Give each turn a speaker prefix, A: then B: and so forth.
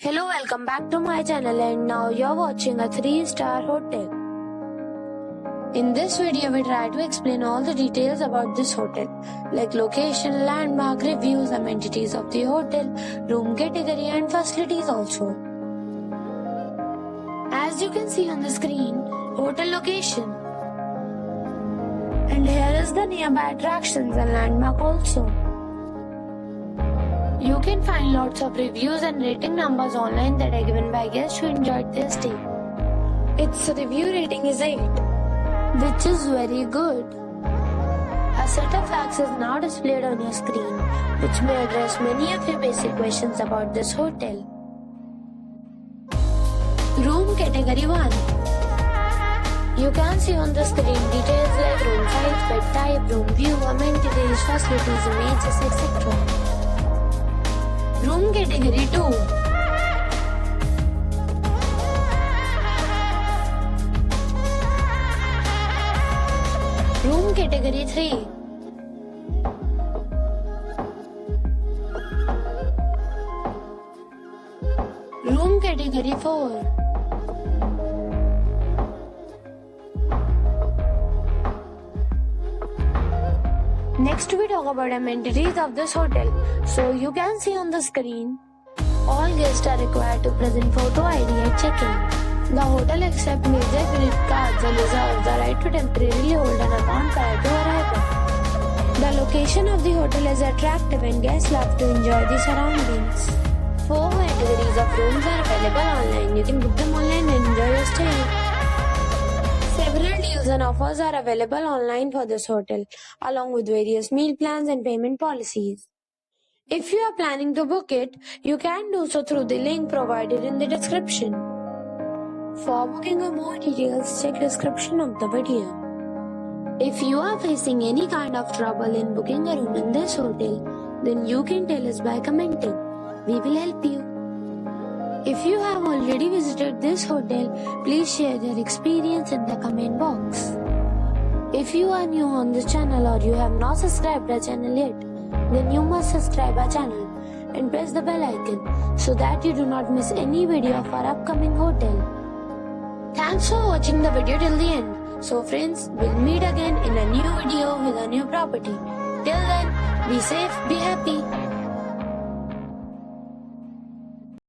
A: Hello, welcome back to my channel, and now you're watching a 3-star hotel. In this video, we try to explain all the details about this hotel, like location, landmark, reviews, amenities of the hotel, room category and facilities also. As you can see on the screen, hotel location. And here is the nearby attractions and landmark also. You can find lots of reviews and rating numbers online that are given by guests who enjoyed their stay. Its review rating is 8, which is very good. A set of facts is now displayed on your screen, which may address many of your basic questions about this hotel. Room category 1. You can see on the screen details like room size, bed type, room view, amenities, facilities, images, etc. Room category 2. Room category 3. Room category 4. Next we talk about amenities of this hotel. So you can see on the screen, all guests are required to present photo ID at check-in. The hotel accepts major credit cards and reserves the right to temporarily hold an account prior to arrival. The location of the hotel is attractive and guests love to enjoy the surroundings. 4 categories of rooms are available online. You can book them online and enjoy your stay. Several deals and offers are available online for this hotel, along with various meal plans and payment policies. If you are planning to book it, you can do so through the link provided in the description. For booking or more details, check description of the video. If you are facing any kind of trouble in booking a room in this hotel, then you can tell us by commenting. We will help you. If you have already visited this hotel, please share your experience in the comment box. If you are new on this channel or you have not subscribed our channel yet, then you must subscribe our channel and press the bell icon so that you do not miss any video of our upcoming hotel. Thanks for watching the video till the end. So friends, we'll meet again in a new video with a new property. Till then, be safe, be happy.